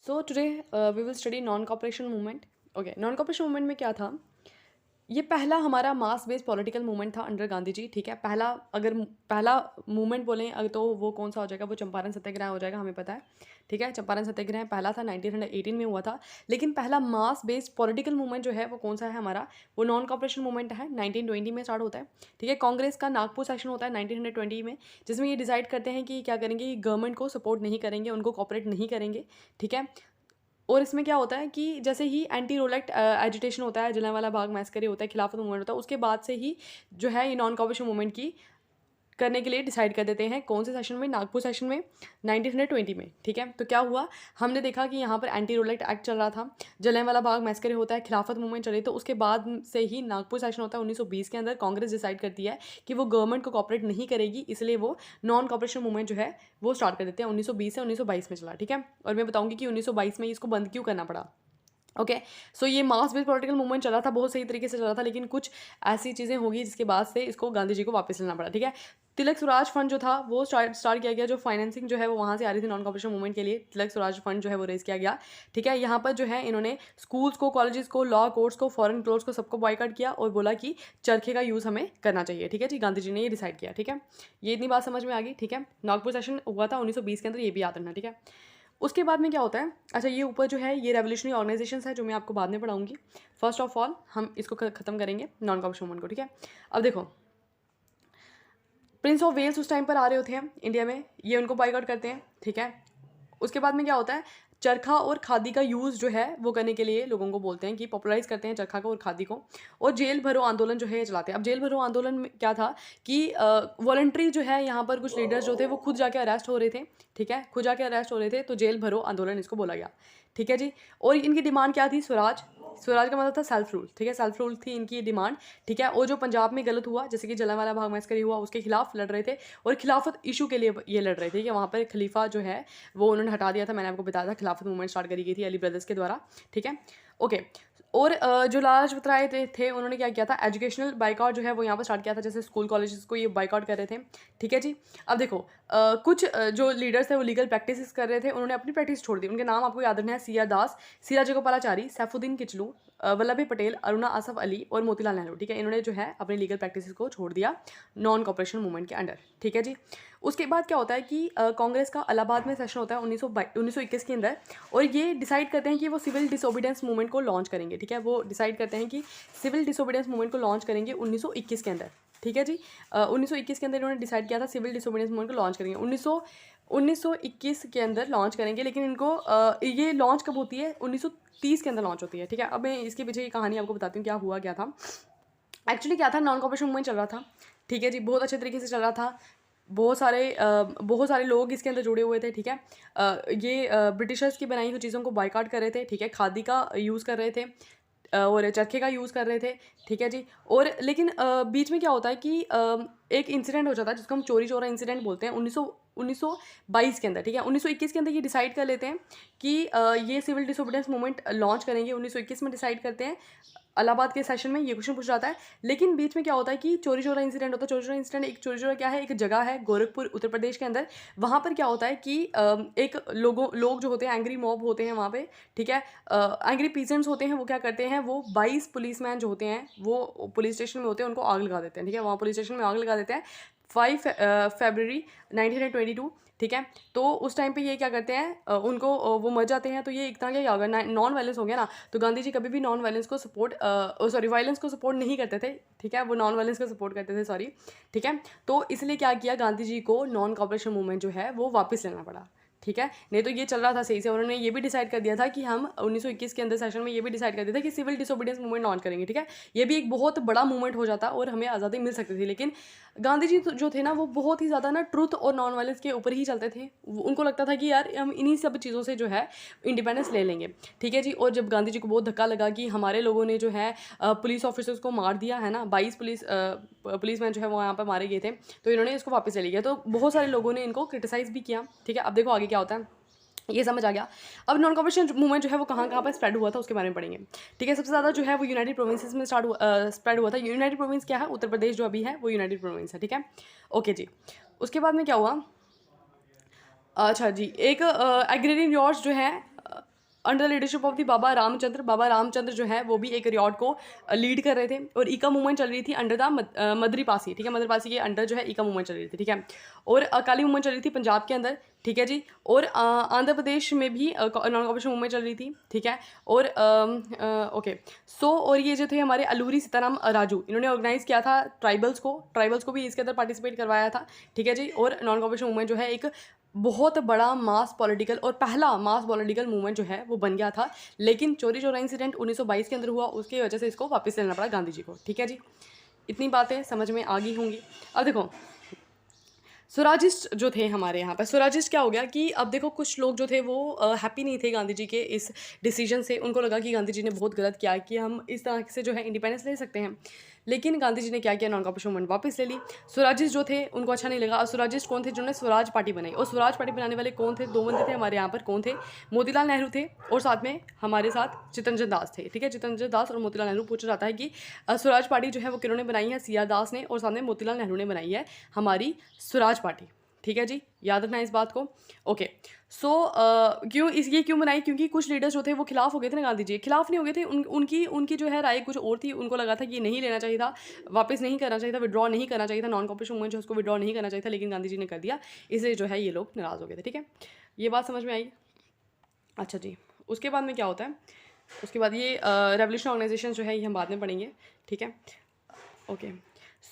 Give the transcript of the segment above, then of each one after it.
So today we will study non cooperation movement. Okay, non cooperation movement में क्या था? ये पहला हमारा मास बेस्ड पॉलिटिकल मूवमेंट था अंडर गांधी जी. ठीक है, पहला मूवमेंट बोलें अगर तो वो कौन सा हो जाएगा? वो चंपारण सत्याग्रह हो जाएगा, हमें पता है. ठीक है, चंपारण सत्याग्रह पहला था, 1918 में हुआ था. लेकिन पहला मास बेस्ड पॉलिटिकल मूवमेंट जो है वो कौन सा है हमारा? वो नॉन कॉपरेशन मूवमेंट है, 1920 में स्टार्ट होता है. ठीक है, कांग्रेस का नागपुर सेशन होता है 1920 में, जिसमें ये डिसाइड करते हैं कि क्या करेंगे, गवर्नमेंट को सपोर्ट नहीं करेंगे, उनको कॉपरेट नहीं करेंगे. ठीक है, और इसमें क्या होता है कि जैसे ही एंटी रोलेट एजिटेशन होता है, जलियांवाला बाग मैसकर होता है, खिलाफत मूवमेंट होता है, उसके बाद से ही जो है ये नॉन कॉपरेशन मूवमेंट की करने के लिए डिसाइड कर देते हैं. कौन से सेशन में? नागपुर सेशन में 1920 में. ठीक है, तो क्या हुआ, हमने देखा कि यहाँ पर एंटी रोलेट एक्ट चल रहा था, जलियांवाला बाग मैसकर होता है, खिलाफत मूवमेंट चल रही. तो उसके बाद से ही नागपुर सेशन होता है 1920 के अंदर. कांग्रेस डिसाइड करती है कि वो गवर्नमेंट को कॉपरेट नहीं करेगी, इसलिए वो नॉन कॉपरेशन मूवमेंट जो है वो स्टार्ट कर देते हैं. 1920 से 1922 में चला. ठीक है, और मैं बताऊंगी कि 1922 में इसको बंद क्यों करना पड़ा. ओके, सो ये मास बेस्ड पॉलिटिकल मूवमेंट चला था, बहुत सही तरीके से चला था, लेकिन कुछ ऐसी चीज़ें होगी जिसके बाद से इसको गांधी जी को वापस लेना पड़ा. ठीक है, तिलक स्वराज फंड जो था वो स्टार्ट किया गया, जो फाइनेंसिंग जो है वो वहाँ से आ रही थी नॉन कॉपरेशन मूवमेंट के लिए. तिलक स्वराज फंड जो है वो रेज किया गया. ठीक है, यहाँ पर जो है इन्होंने स्कूल्स को, कॉलेजेस को, लॉ कोर्ट्स को, फॉरेन क्लोथ्स को, सबको बॉयकॉट किया और बोला कि चरखे का यूज़ हमें करना चाहिए. ठीक है जी, गांधी जी ने ये डिसाइड किया. ठीक है, ये इतनी बात समझ में आ गई. ठीक है, नागपुर सेशन हुआ था 1920 के अंदर, ये भी याद रखना. ठीक है, उसके बाद में क्या होता है? अच्छा, ये ऊपर जो है ये रेवोल्यूशनरी ऑर्गेनाइजेशंस है जो मैं आपको बाद में पढ़ाऊंगी. फर्स्ट ऑफ ऑल हम इसको खत्म करेंगे नॉन कॉपरेशन मूवमेंट को. ठीक है, अब देखो, प्रिंस ऑफ वेल्स उस टाइम पर आ रहे होते हैं इंडिया में, ये उनको बाइकआउट करते हैं. ठीक है, उसके बाद में क्या होता है? चरखा और खादी का यूज़ जो है वो करने के लिए लोगों को बोलते हैं कि पॉपुलराइज करते हैं चरखा को और खादी को. और जेल भरो आंदोलन जो है ये चलाते हैं. अब जेल भरो आंदोलन में क्या था कि वॉलंटरी जो है यहाँ पर कुछ लीडर्स जो थे वो खुद जाके अरेस्ट हो रहे थे. ठीक है, खुद जाके अरेस्ट हो रहे थे, तो जेल भरो आंदोलन इसको बोला गया. ठीक है जी, और इनकी डिमांड क्या थी? स्वराज. स्वराज का मतलब था सेल्फ रूल. ठीक है, सेल्फ रूल थी इनकी डिमांड. ठीक है, और जो पंजाब में गलत हुआ, जैसे कि जलियांवाला बाग मैसकर हुआ, उसके खिलाफ लड़ रहे थे, और खिलाफत इशू के लिए ये लड़ रहे थे कि वहाँ पर खलीफा जो है वो उन्होंने हटा दिया था. मैंने आपको बताया था खिलाफत मूवमेंट स्टार्ट करी गई थी अली ब्रदर्स के द्वारा. ठीक है, ओके. और जो लाला लाजपत राय थे उन्होंने क्या किया था? एजुकेशनल बाइकआउट जो है वो यहाँ पर स्टार्ट किया था, जैसे स्कूल कॉलेजेस को ये बाइकआउट कर रहे थे. ठीक है जी, अब देखो, कुछ जो लीडर्स थे वो लीगल प्रैक्टिस कर रहे थे, उन्होंने अपनी प्रैक्टिस छोड़ दी. उनके नाम आपको याद रखना है: सी आर दास, सीरा जगोपालाचारी, सैफुद्दीन किचलू, वल्लभ भाई पटेल, अरुणा आसफ अली और मोतीलाल नेहरू. ठीक है, इन्होंने जो है अपनी लीगल प्रैक्टिस को छोड़ दिया नॉन कॉपरेशन मूवमेंट के अंडर. ठीक है जी, उसके बाद क्या होता है कि कांग्रेस का इलाहाबाद में सेशन होता है 1921 के अंदर, और ये डिसाइड करते हैं कि वो सिविल डिसोबीडियंस मूवमेंट को लॉन्च करेंगे. ठीक है, वो डिसाइड करते हैं कि सिविल डिसोबीडियंस मूवमेंट को लॉन्च करेंगे 1921 के अंदर. ठीक है जी, 1921 के अंदर इन्होंने डिसाइड किया था सिविल डिसोबीडियंस मूवमेंट को लॉन्च करेंगे. 1921 के अंदर लॉन्च करेंगे, लेकिन इनको ये लॉन्च कब होती है? 1930 के अंदर लॉन्च होती है. ठीक है, अब मैं इसके पीछे की कहानी आपको बताती हूँ क्या हुआ क्या था. एक्चुअली क्या था, नॉन कॉपरेशन मूवमेंट चल रहा था. ठीक है जी, बहुत अच्छे तरीके से चल रहा था. बहुत सारे लोग इसके अंदर जुड़े हुए थे. ठीक है, ये ब्रिटिशर्स की बनाई हुई चीज़ों को बायकॉट कर रहे थे. ठीक है, खादी का यूज़ कर रहे थे और चरखे का यूज़ कर रहे थे. ठीक है जी, और लेकिन बीच में क्या होता है कि एक इंसिडेंट हो जाता है जिसको हम चोरी चोरा इंसिडेंट बोलते हैं 1922 के अंदर. ठीक है, 1921 के अंदर ये डिसाइड कर लेते हैं कि ये सिविल डिसोबीडियंस मूवमेंट लॉन्च करेंगे. 1921 में डिसाइड करते हैं. इलाहाबाद के सेशन में ये क्वेश्चन पूछ जाता है, लेकिन बीच में क्या होता है कि चोरी चोरा इंसिडेंट होता है. चोरी चोरा इंसिडेंट, एक चोरी चोरा क्या है, एक जगह है गोरखपुर उत्तर प्रदेश के अंदर. वहाँ पर क्या होता है कि एक लोग जो होते हैं, एंग्री मॉब होते हैं वहाँ पे. ठीक है, एंग्री पीजेंट्स होते हैं, वो क्या करते हैं, वो 22 पुलिसमैन जो होते हैं वो पुलिस स्टेशन में होते हैं, उनको आग लगा देते हैं. ठीक है, वहाँ पुलिस स्टेशन में आग लगा देते हैं 5 फरवरी 1922. ठीक है, तो उस टाइम पे ये क्या करते हैं, उनको वो मर जाते हैं. तो ये एक तरह का अगर नॉन वायलेंस हो गया ना, तो गांधी जी कभी भी नॉन वायलेंस को सपोर्ट वायलेंस को सपोर्ट नहीं करते थे. ठीक है, वो नॉन वायलेंस को सपोर्ट करते थे, सॉरी. ठीक है, तो इसलिए क्या किया, गांधी जी को नॉन कॉपरेशन मूवमेंट जो है वो वापस लेना पड़ा. ठीक है, नहीं तो ये चल रहा था सही से. उन्होंने ये भी डिसाइड कर दिया था कि हम 1921 के अंदर सेशन में ये भी डिसाइड कर दिया था कि सिविल डिसोबीडियंस मूवमेंट लॉन्च करेंगे. ठीक है, ये भी एक बहुत बड़ा मूवमेंट हो जाता और हमें आज़ादी मिल सकती थी. लेकिन गांधी जी जो थे ना, वो बहुत ही ज़्यादा ना ट्रुथ और नॉन वायलेंस के ऊपर ही चलते थे. उनको लगता था कि यार हम इन्हीं सब चीज़ों से जो है इंडिपेंडेंस ले लेंगे. ठीक है जी, और जब गांधी जी को बहुत धक्का लगा कि हमारे लोगों ने जो है पुलिस ऑफिसर्स को मार दिया है ना, 22 पुलिसमैन जो है वो यहाँ पर मारे गए थे, तो इन्होंने इसको वापस ले लिया. तो बहुत सारे लोगों ने इनको क्रिटिसाइज़ भी किया. ठीक है, अब देखो आगे क्या होता है, ये समझ आ गया. अब नॉन कॉपरेशन मूवमेंट जो है वो कहाँ कहाँ पर स्प्रेड हुआ था उसके बारे में पढ़ेंगे. ठीक है, सबसे ज़्यादा जो है वो यूनाइटेड प्रोविंसेस में स्प्रेड हुआ था. यूनाइटेड प्रोविंस क्या है? उत्तर प्रदेश जो अभी है वो यूनाइटेड प्रोविंस है. ठीक है, ओके जी. उसके बाद में क्या हुआ, अच्छा जी, एक एग्रेरियन वॉर्स जो है अंडर लीडरशिप ऑफ दी बाबा रामचंद्र जो है वो भी एक रियॉट को लीड कर रहे थे। और ईका मूवमेंट चल रही थी अंडर द मदरी पासी, ठीक है, मदरी पासी के अंडर जो है ईका मूवमेंट चल रही थी, ठीक है। और अकाली मूवमेंट चल रही थी पंजाब के अंदर, ठीक है जी। और आंध्र प्रदेश में भी नॉन कॉपरेशन मूवमेंट चल रही थी, ठीक है। और ओके सो और ये जो थे हमारे अलूरी सीताराम राजू, इन्होंने ऑर्गेनाइज किया था ट्राइबल्स को भी इसके अंदर पार्टिसिपेट करवाया था, ठीक है जी। और नॉन कॉपरेशन मूवमेंट जो है एक बहुत बड़ा मास पॉलिटिकल और पहला मास पॉलिटिकल मूवमेंट जो है वो बन गया था। लेकिन चोरी चौरा इंसिडेंट 1922 के अंदर हुआ, उसकी वजह से इसको वापस लेना पड़ा गांधी जी को, ठीक है जी। इतनी बातें समझ में आ गई होंगी। अब देखो स्वराजिस्ट जो थे हमारे यहाँ पर, स्वराजिस्ट क्या हो गया कि अब देखो कुछ लोग जो थे वो हैप्पी नहीं थे गांधी जी के इस डिसीजन से। उनको लगा कि गांधी जी ने बहुत गलत किया कि हम इस तरह से जो है इंडिपेंडेंस ले सकते हैं। लेकिन गांधी जी ने क्या किया, नॉन कॉपरेशन मूवमेंट वापस ले ली। स्वराजिस्ट जो थे उनको अच्छा नहीं लगा। और स्वराजिस्ट कौन थे, जिन्होंने स्वराज पार्टी बनाई। और स्वराज पार्टी बनाने वाले कौन थे, दो बंदे थे हमारे यहाँ पर। कौन थे, मोतीलाल नेहरू थे और साथ में हमारे साथ चित्तरंजन दास थे, ठीक है। चित्तरंजन दास और मोतीलाल नेहरू। पूछा जाता है कि स्वराज पार्टी जो है वो किन्होंने बनाई है, सी आर दास ने, और सामने मोतीलाल नेहरू ने बनाई है हमारी स्वराज पार्टी, ठीक है जी। याद रखना इस बात को। ओके सो ये क्यों बनाई, क्योंकि कुछ लीडर्स जो थे वो खिलाफ हो गए थे ना गांधी जी। खिलाफ नहीं हो गए थे, उनकी जो है राय कुछ और थी। उनको लगा था कि ये नहीं लेना चाहिए था, वापस नहीं करना चाहिए था, विड्रॉ नहीं करना चाहिए था, नॉन कॉपरेशन मूवमेंट जो उसको विड्रॉ नहीं करना चाहिए था। लेकिन गांधी जी ने कर दिया, इसलिए जो है ये लोग नाराज़ हो गए थे, ठीक है। ये बात समझ में आई। अच्छा जी, उसके बाद में क्या होता है, उसके बाद ये रेवोल्यूशन ऑर्गेनाइजेशन जो है ये हम बाद में पढ़ेंगे, ठीक है। Okay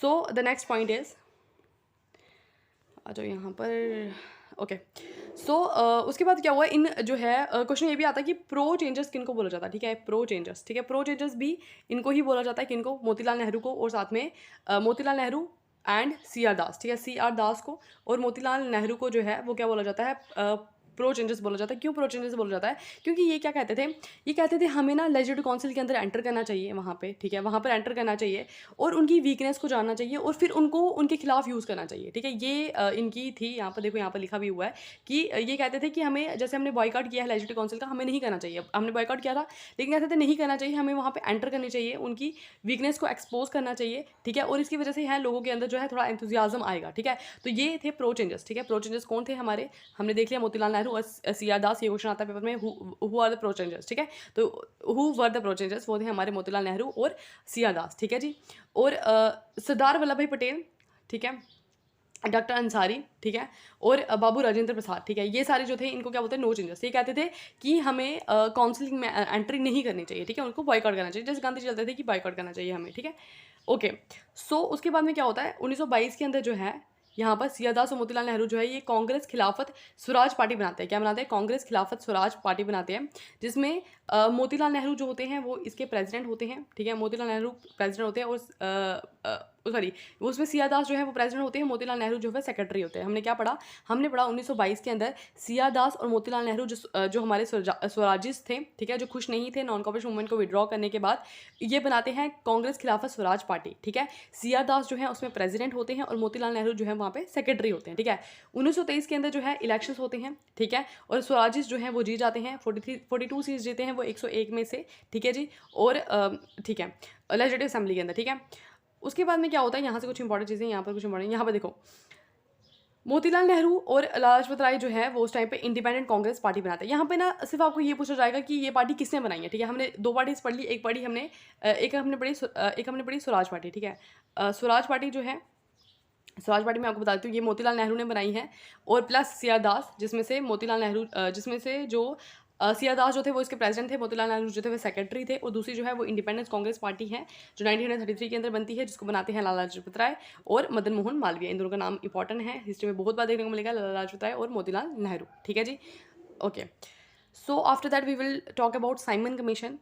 so the next point is, आ जाओ यहाँ पर। ओके सो उसके बाद क्या हुआ, इन जो है क्वेश्चन ये भी आता है कि प्रो चेंजर्स किनको बोला जाता है, ठीक है। प्रो चेंजर्स, ठीक है, प्रो चेंजर्स भी इनको ही बोला जाता है, किनको, मोतीलाल नेहरू को, और साथ में Motilal Nehru and C R Das, ठीक है, सी आर दास को और मोतीलाल नेहरू को जो है वो क्या बोला जाता है, प्रो चेंजर्स बोला जाता है। क्यों प्रो चेंजर्स बोला जाता है, क्योंकि ये क्या कहते थे, ये कहते थे हमें ना लेजिस्लेटिव काउंसिल के अंदर एंटर करना चाहिए वहाँ पे, ठीक है, वहाँ पर एंटर करना चाहिए और उनकी वीकनेस को जानना चाहिए और फिर उनको उनके खिलाफ यूज़ करना चाहिए, ठीक है। ये इनकी थी। यहाँ पर देखो, यहाँ पर लिखा भी हुआ है कि ये कहते थे कि हमें, जैसे हमने बॉयकॉट किया है लेजिस्लेटिव काउंसिल का, हमें नहीं करना चाहिए। हमने बॉयकॉट किया था, लेकिन कहते थे नहीं करना चाहिए, हमें वहाँ पर एंटर करनी चाहिए, उनकी वीकनेस को एक्सपोज करना चाहिए, ठीक है। और इसकी वजह से यहाँ लोगों के अंदर जो है थोड़ा एंथुजियाज्म आएगा, ठीक है। तो ये थे प्रो चेंजर्स, ठीक है। प्रो चेंजर्स कौन थे हमारे, हमने देख लिया, मोतीलाल नेहरू और सी आर दास। ये क्वेश्चन आता है पेपर में, who are the pro changers, ठीक है। तो who were the pro changers, वो थे हमारे मोतीलाल नेहरू और सी आर दास, ठीक है जी। और सरदार वल्लभ भाई पटेल, ठीक है, डॉक्टर अंसारी, ठीक है, और बाबू राजेंद्र प्रसाद, ठीक है। ये सारे जो थे इनको क्या बोलते हैं, नो चेंजर्स। ये कहते थे कि हमें काउंसिलिंग में एंट्री नहीं करनी चाहिए, ठीक है, उनको बॉयकॉट करना चाहिए, जैसे गांधी जी चलते थे कि बॉयकॉट करना चाहिए हमें, ठीक है। ओके सो उसके बाद में क्या होता है, 1922 के अंदर जो है यहाँ पर सी आर दास और मोतीलाल नेहरू जो है ये कांग्रेस खिलाफत स्वराज पार्टी बनाते हैं। क्या बनाते हैं, कांग्रेस खिलाफत स्वराज पार्टी बनाते हैं, जिसमें मोतीलाल नेहरू जो होते हैं वो इसके प्रेसिडेंट होते हैं, ठीक है। मोतीलाल नेहरू प्रेसिडेंट होते हैं और सॉरी उसमें सी आर दास जो है वो प्रेसिडेंट होते हैं, मोतीलाल नेहरू जो है सेक्रेटरी होते हैं। हमने क्या पढ़ा, हमने पढ़ा 1922 के अंदर सी आर दास और मोतीलाल नेहरू जो हमारे स्वराजिस्ट थे, ठीक है, जो खुश नहीं थे नॉन कॉपरेशन मूवमेंट को विड्रॉ करने के बाद, ये बनाते हैं कांग्रेस खिलाफत स्वराज पार्टी, ठीक है। सी आर दास जो है उसमें प्रेसिडेंट होते हैं और मोतीलाल नेहरू जो है वहाँ पे सेक्रेटरी होते हैं, ठीक है। 1923 के अंदर जो है इलेक्शंस होते हैं, ठीक है, और स्वराजिस्ट जो है वो जीत जाते हैं, 42 सीट्स जीते हैं वो 101 में से, ठीक है जी। और ठीक है, लेजिस्लेटिव असेंबली के अंदर, ठीक है। उसके बाद में क्या होता है, यहाँ से कुछ इंपॉर्टेंट चीज़ें, यहाँ पर कुछ इंपॉर्टेंट, यहाँ पर देखो, मोतीलाल नेहरू और लाला लाजपत राय जो है वो उस टाइम पे इंडिपेंडेंट कांग्रेस पार्टी बनाते हैं। यहाँ पे ना सिर्फ आपको ये पूछा जाएगा कि ये पार्टी किसने बनाई है, ठीक है। हमने दो पार्टीज पढ़ ली, एक हमने पढ़ी स्वराज पार्टी, ठीक है। स्वराज पार्टी जो है, स्वराज पार्टी मैं आपको बताती हूँ, ये मोतीलाल नेहरू ने बनाई है और प्लस सी आर दास, जिसमें से मोतीलाल नेहरू जिसमें से जो सी आर दास जो थे वो इसके प्रेसिडेंट थे, मोतीलाल नेहरू जो थे वो सेक्रेटरी थे, और दूसरी जो है वो इंडिपेंडेंस कांग्रेस पार्टी है जो 1933 के अंदर बनती है, जिसको बनाते हैं लाला लाजपत राय और मदन मोहन मालवीय। इन दोनों का नाम इंपॉर्टेंट है, हिस्ट्री में बहुत बार देखने को मिलेगा, लाला लाजपत राय और मोतीलाल नेहरू, ठीक है जी। Okay so after that we will talk about Simon commission.